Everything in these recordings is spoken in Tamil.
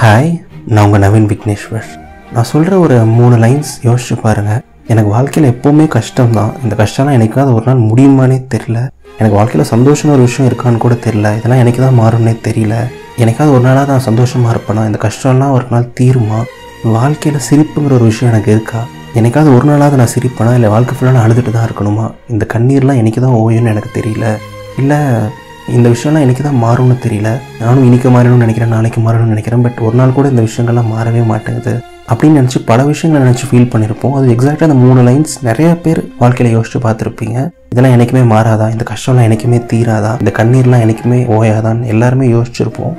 ஹாய், நான் உங்கள் நவீன் விக்னேஸ்வர். நான் சொல்கிற ஒரு 3 லைன்ஸ் யோசிச்சு பாருங்கள். எனக்கு வாழ்க்கையில் எப்போவுமே கஷ்டம்தான். இந்த கஷ்டம்லாம் எனக்காவது ஒரு நாள் முடியுமானே தெரில. எனக்கு வாழ்க்கையில் சந்தோஷம் ஒரு விஷயம் இருக்கான்னு கூட தெரில. இதெல்லாம் எனக்கு தான் மாறும்னே தெரியல. எனக்காவது ஒரு நாளாக நான் சந்தோஷமாக இருப்பேனா? இந்த கஷ்டம்லாம் ஒரு நாள் தீருமா? வாழ்க்கையில் சிரிப்புங்கிற ஒரு விஷயம் எனக்கு இருக்கா? எனக்காவது ஒரு நாளாவது நான் சிரிப்பேனா? இல்லை வாழ்க்கை ஃபுல்லாக நான் அழுதுட்டு தான் இருக்கணுமா? இந்த கண்ணீர்லாம் எனக்கு தான் ஓயும்னு எனக்கு தெரியல. இல்லை இந்த விஷயம்லாம் எனக்கு தான் மாறும்னு தெரியல. நானும் இன்றைக்கி மாறணும்னு நினைக்கிறேன், நாளைக்கு மாறணும்னு நினைக்கிறேன். பட் ஒரு நாள் கூட இந்த விஷயங்கள்லாம் மாறவே மாட்டேங்குது அப்படின்னு நினச்சி பல விஷயங்களை நினச்சி ஃபீல் பண்ணியிருப்போம். அது எக்ஸாக்டாக அந்த 3 லைன்ஸ் நிறைய பேர் வாழ்க்கையில் யோசிச்சு பார்த்துருப்பீங்க. இதெல்லாம் எனக்குமே மாறாதா? இந்த கஷ்டம்லாம் எனக்குமே தீராதா? இந்த கண்ணீர்லாம் எனக்குமே ஓயாதான்னு எல்லாருமே யோசிச்சிருப்போம்.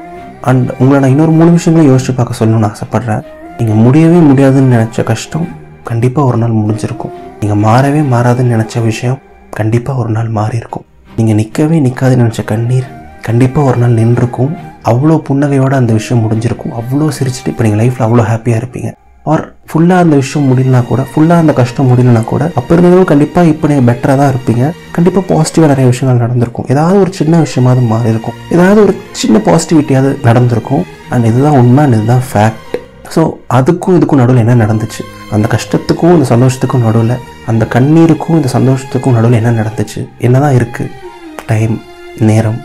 அண்ட் உங்களை நான் இன்னொரு 3 விஷயங்களும் யோசிச்சு பார்க்க சொல்லணும்னு ஆசைப்பட்றேன். நீங்கள் முடியவே முடியாதுன்னு நினச்ச கஷ்டம் கண்டிப்பாக ஒரு நாள் முடிஞ்சிருக்கும். நீங்கள் மாறவே மாறாதுன்னு நினச்ச விஷயம் கண்டிப்பாக ஒரு நாள் மாறி இருக்கும். நீங்கள் நிற்கவே நிற்காதுன்னு நினச்ச கண்ணீர் கண்டிப்பாக ஒரு நாள் நின்றுருக்கும். அவ்வளோ புன்னகையோடு அந்த விஷயம் முடிஞ்சிருக்கும். அவ்வளோ சிரிச்சுட்டு இப்போ நீங்கள் லைஃப்பில் அவ்வளோ ஹாப்பியாக இருப்பீங்க. ஆர் ஃபுல்லாக அந்த விஷயம் முடியலனா கூட, ஃபுல்லாக அந்த கஷ்டம் முடியலனா கூட, அப்போ இருந்ததும் கண்டிப்பாக இப்போ நீங்கள் பெட்டராக தான் இருப்பீங்க. கண்டிப்பாக பாசிட்டிவாக நிறைய விஷயங்கள் நடந்திருக்கும். ஏதாவது ஒரு சின்ன விஷயமாவது மாறி இருக்கும். ஏதாவது ஒரு சின்ன பாசிட்டிவிட்டியாவது நடந்திருக்கும். அண்ட் இதுதான் உண்மை, அண்ட் இதுதான் ஃபேக்ட். ஸோ அதுக்கும் இதுக்கும் நடுவில் என்ன நடந்துச்சு? அந்த கஷ்டத்துக்கும் இந்த சந்தோஷத்துக்கும் நடுவில், அந்த கண்ணீருக்கும் இந்த சந்தோஷத்துக்கும் நடுவில் என்ன நடந்துச்சு? என்ன தான் இருக்குது? டைம், நேரம்.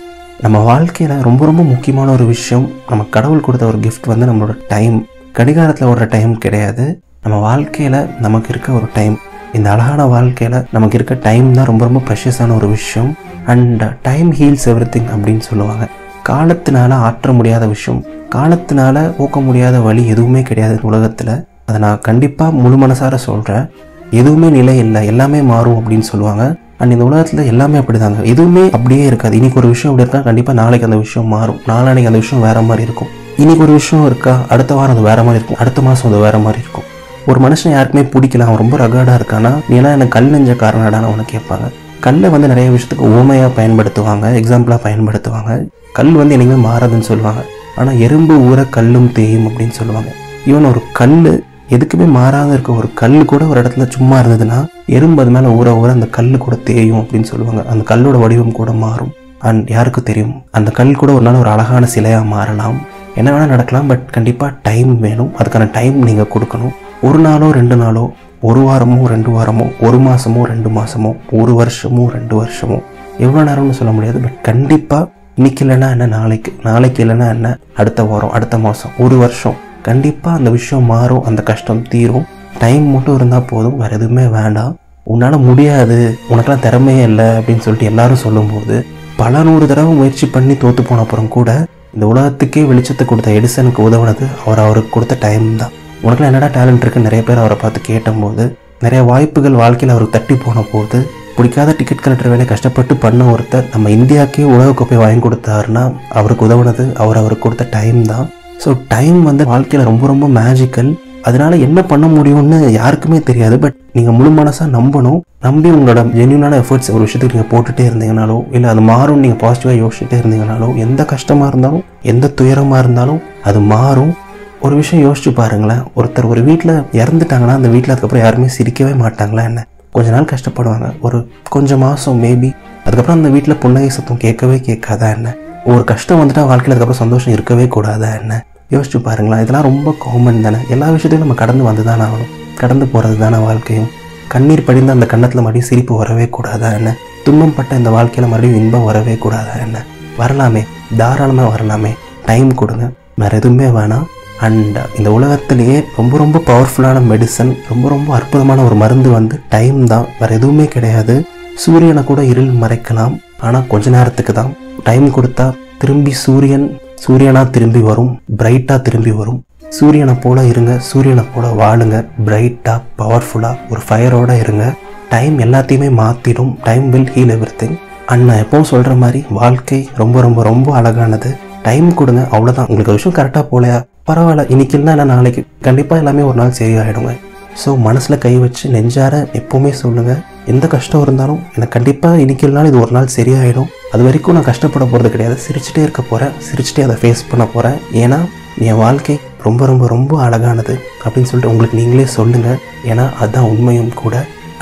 நம்ம வாழ்க்கையில் ரொம்ப ரொம்ப முக்கியமான ஒரு விஷயம், நம்ம கடவுள் கொடுத்த ஒரு கிஃப்ட் வந்து நம்மளோட டைம். கடிகாரத்தில் ஓடுற டைம் கிடையாது. நம்ம வாழ்க்கையில் நமக்கு இருக்க ஒரு டைம். இந்த அழகான வாழ்க்கையில் நமக்கு இருக்க டைம் தான் ரொம்ப ரொம்ப ப்ரெஷியஸான ஒரு விஷயம். அண்ட் டைம் ஹீல்ஸ் எவ்ரிதிங் அப்படின்னு சொல்லுவாங்க. காலத்தினால ஆற்ற முடியாத விஷயம், காலத்தினால ஊக்க முடியாத வழி எதுவுமே கிடையாது உலகத்தில். அதை நான் கண்டிப்பாக முழு மனசார சொல்கிறேன். எதுவுமே நிலை இல்லை, எல்லாமே மாறும் அப்படின்னு சொல்லுவாங்க. அண்ட் இந்த உலகத்தில் எல்லாமே அப்படி தாங்க. எதுவுமே அப்படியே இருக்காது. இன்றைக்கி ஒரு விஷயம் இப்படி இருக்கா, கண்டிப்பாக நாளைக்கு அந்த விஷயம் மாறும். நாளைக்கு அந்த விஷயம் வேறு மாதிரி இருக்கும். இன்றைக்கி ஒரு விஷயம் இருக்கா, அடுத்த வாரம் அது வேறு மாதிரி இருக்கும். அடுத்த மாதம் அது வேறு மாதிரி இருக்கும். ஒரு மனுஷன் யாருக்குமே பிடிக்கல, அவன் ரொம்ப ரகாடாக இருக்கானா, நீ ஏன்னா எனக்கு கல் நெஞ்ச காரணடான்னு அவனை கேட்பாங்க. கல்லை வந்து நிறைய விஷயத்துக்கு ஊமையாக பயன்படுத்துவாங்க, எக்ஸாம்பிளாக பயன்படுத்துவாங்க. கல் வந்து என்னைக்குமே மாறாதுன்னு சொல்லுவாங்க. ஆனால் எறும்பு ஊற கல்லும் தேயும் அப்படின்னு சொல்லுவாங்க. ஈவன் ஒரு கல் எதுக்குமே மாறாத இருக்க ஒரு கல் கூட ஒரு இடத்துல சும்மா இருந்ததுன்னா, எறும்பு அது மேலே ஊற ஊற அந்த கல் கூட தேயும் அப்படின்னு சொல்லுவாங்க. அந்த கல்லோட வடிவம் கூட மாறும். அண்ட் யாருக்கு தெரியும், அந்த கல் கூட ஒரு நாள் ஒரு அழகான சிலையாக மாறலாம். என்ன வேணால் நடக்கலாம். பட் கண்டிப்பாக டைம் வேணும். அதுக்கான டைம் நீங்கள் கொடுக்கணும். ஒரு நாளோ 2 நாளோ, ஒரு வாரமோ 2 வாரமோ, ஒரு மாதமோ 2 மாதமோ, ஒரு வருஷமோ 2 வருஷமோ, எவ்வளோ நேரம்னு சொல்ல முடியாது. பட் கண்டிப்பாக இன்னைக்கு இல்லைன்னா என்ன, நாளைக்கு இல்லைன்னா என்ன, அடுத்த வாரம், அடுத்த மாதம், ஒரு வருஷம், கண்டிப்பாக அந்த விஷயம் மாறும். அந்த கஷ்டம் தீரும். டைம் மட்டும் இருந்தால் போதும், வேறு எதுவுமே வேண்டாம். உன்னால் முடியாது, உனக்கெல்லாம் திறமையே இல்லை அப்படின்னு சொல்லிட்டு எல்லாரும் சொல்லும்போது, பல 100 தடவை முயற்சி பண்ணி தோற்று போன அப்புறம் கூட இந்த உலகத்துக்கே வெளிச்சத்தை கொடுத்த எடிசனுக்கு உதவுனது அவருக்கு கொடுத்த டைம் தான். உனக்குலாம் என்னடா டேலண்ட் இருக்குன்னு நிறைய பேர் அவரை பார்த்து கேட்டபோது, நிறைய வாய்ப்புகள் வாழ்க்கையில் அவருக்கு தட்டி போன போது, பிடிக்காத டிக்கெட் கலெக்டர் வேலையை கஷ்டப்பட்டு பண்ண ஒருத்தர் நம்ம இந்தியாவுக்கே உலகக்கோப்பை வாங்கி கொடுத்தாருன்னா அவருக்கு உதவுனது அவருக்கு கொடுத்த டைம் தான். ஸோ டைம் வந்து வாழ்க்கையில் ரொம்ப ரொம்ப மேஜிக்கல். அதனால என்ன பண்ண முடியும்னு யாருக்குமே தெரியாது. பட் நீங்கள் முழு மனசாக நம்பணும். நம்பி உங்களோட ஜென்யூனான எஃபர்ட்ஸ் ஒரு விஷயத்துக்கு நீங்கள் போட்டுகிட்டே இருந்தீங்கனாலோ, இல்லை அது மாறும் நீங்கள் பாசிட்டிவாக யோசிச்சுட்டே இருந்தீங்கனாலோ, எந்த கஷ்டமாக இருந்தாலும், எந்த துயரமாக இருந்தாலும் அது மாறும். ஒரு விஷயம் யோசிச்சு பாருங்களேன். ஒருத்தர் ஒரு வீட்டில் இறந்துட்டாங்கன்னா அந்த வீட்டில் அதுக்கப்புறம் யாருமே சிரிக்கவே மாட்டாங்களா என்ன? கொஞ்ச நாள் கஷ்டப்படுவாங்க, ஒரு கொஞ்சம் மாதம் மேபி. அதுக்கப்புறம் அந்த வீட்டில் புன்னகை சத்தம் கேட்கவே கேட்காதா என்ன? ஒரு கஷ்டம் வந்துட்டால் வாழ்க்கையில் அதுக்கப்புறம் சந்தோஷம் இருக்கவே கூடாதா என்ன? யோசிச்சு பாருங்களேன். இதெல்லாம் ரொம்ப காமன் தானே. எல்லா விஷயத்தையும் நம்ம கடந்து வந்து தானே ஆகணும். கடந்து போகிறது தானே வாழ்க்கையும். கண்ணீர் படிந்த அந்த கன்னத்தில் மறுபடியும் சிரிப்பு வரவே கூடாதா என்ன? துன்பம் பட்ட இந்த வாழ்க்கையில் மறுபடியும் இன்பம் வரவே கூடாதா என்ன? வரலாமே, தாராளமாக வரலாமே. டைம் கொடுங்க, வேறு எதுவுமே வேணாம். அண்ட் இந்த உலகத்திலேயே ரொம்ப ரொம்ப பவர்ஃபுல்லான மெடிசன், ரொம்ப ரொம்ப அற்புதமான ஒரு மருந்து வந்து டைம் தான். வேறு எதுவுமே கிடையாது. சூரியனை கூட இருள் மறைக்கலாம், ஆனால் கொஞ்ச நேரத்துக்கு தான். டைம் கொடுத்தா திரும்பி சூரியனாக திரும்பி வரும், பிரைட்டாக திரும்பி வரும். சூரியனை போல இருங்க, சூரியனை போல வாழுங்க, பிரைட்டாக பவர்ஃபுல்லாக ஒரு ஃபயரோடு இருங்க. டைம் எல்லாத்தையுமே மாற்றிடும். Time will heal everything. And நான் எப்பவும் சொல்கிற மாதிரி வாழ்க்கை ரொம்ப ரொம்ப ரொம்ப அழகானது. டைம் கொடுங்க, அவ்வளோதான். உங்களுக்கு விஷயம் கரெக்டாக போலையா, பரவாயில்ல, இன்னைக்கு இல்லைனா இல்லை நாளைக்கு கண்டிப்பாக எல்லாமே ஒரு நாள் சரியாயிடுங்க. ஸோ மனசில் கை வச்சு நெஞ்சார எப்போவுமே சொல்லுங்கள், எந்த கஷ்டம் இருந்தாலும் எனக்கு கண்டிப்பாக இன்னைக்கு இல்லைனாலும் இது ஒரு நாள் சரியாயிடும். அது வரைக்கும் நான் கஷ்டப்பட போகிறது கிடையாது. சிரிச்சுட்டே இருக்க போகிறேன், சிரிச்சுட்டே அதை ஃபேஸ் பண்ண போகிறேன். ஏன்னா என் வாழ்க்கை ரொம்ப ரொம்ப ரொம்ப அழகானது அப்படின்னு சொல்லிட்டு உங்களுக்கு நீங்களே சொல்லுங்கள். ஏன்னா அதுதான் உண்மையும் கூட.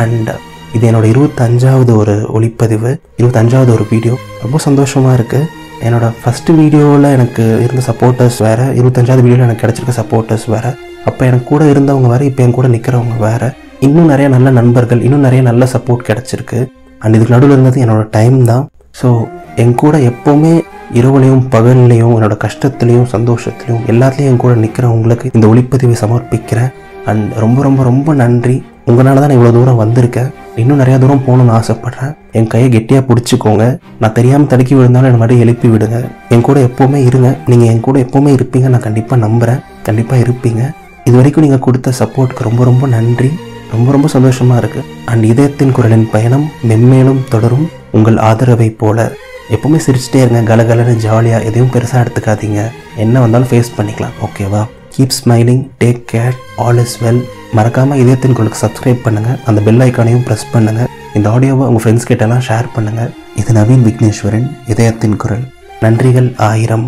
அண்ட் இது என்னோடய 25வது ஒரு ஒளிப்பதிவு, 25வது ஒரு வீடியோ. ரொம்ப சந்தோஷமாக இருக்குது. என்னோடய ஃபஸ்ட்டு வீடியோவில் எனக்கு இருந்த சப்போர்ட்டர்ஸ் வேறு, 25வது வீடியோவில் எனக்கு கிடச்சிருக்க சப்போர்ட்டர்ஸ் வேறு, அப்போ எனக்கு கூட இருந்தவங்க வேறு, இப்போ என் கூட நிற்கிறவங்க வேறு. இன்னும் நிறைய நல்ல நண்பர்கள், இன்னும் நிறைய நல்ல சப்போர்ட் கிடச்சிருக்கு. அண்ட் இதுக்கு நடுவில் இருந்தது என்னோடய டைம் தான். ஸோ என் கூட எப்போவுமே இரவுலையும் பகல்லையும் என்னோடய கஷ்டத்துலேயும் சந்தோஷத்துலையும் எல்லாத்துலேயும் என் கூட நிற்கிறவங்களுக்கு இந்த ஒளிப்பதிவை சமர்ப்பிக்கிறேன். அண்ட் ரொம்ப ரொம்ப ரொம்ப நன்றி. உங்களால் தான் நான் இவ்வளோ தூரம் வந்திருக்கேன். இன்னும் நிறையா தூரம் போகணுன்னு ஆசைப்பட்றேன். என் கையை கெட்டியாக பிடிச்சிக்கோங்க. நான் தெரியாமல் தடுக்கி விழுந்தாலும் என்னை மாதிரி எழுப்பி விடுங்க. என் கூட எப்போவுமே இருங்க. நீங்கள் என் கூட எப்போவுமே இருப்பீங்க, நான் கண்டிப்பாக நம்புகிறேன். கண்டிப்பாக இருப்பீங்க. இது வரைக்கும் நீங்கள் கொடுத்த சப்போர்ட்டுக்கு ரொம்ப ரொம்ப நன்றி. ரொம்ப ரொம்ப சந்தோஷமாக இருக்குது. அண்ட் இதயத்தின் குரலின் பயணம் மென்மேலும் தொடரும். உங்கள் ஆதரவை போல எப்போவுமே சிரிச்சிட்டே இருங்க. கலகலன்னு ஜாலியாக, எதையும் பெருசாக எடுத்துக்காதீங்க. என்ன வந்தாலும் ஃபேஸ் பண்ணிக்கலாம். ஓகேவா? Keep smiling, take care, all is well. மறக்காமல் இதயத்தின் குரலுக்கு சப்ஸ்கிரைப் பண்ணுங்கள். அந்த பெல் ஐக்கானையும் ப்ரெஸ் பண்ணுங்கள். இந்த ஆடியோவை உங்கள் ஃப்ரெண்ட்ஸ் கிட்டலாம் ஷேர் பண்ணுங்கள். இது நவீன் விக்னேஸ்வரன், இதயத்தின் குரல். நன்றிகள் 1000.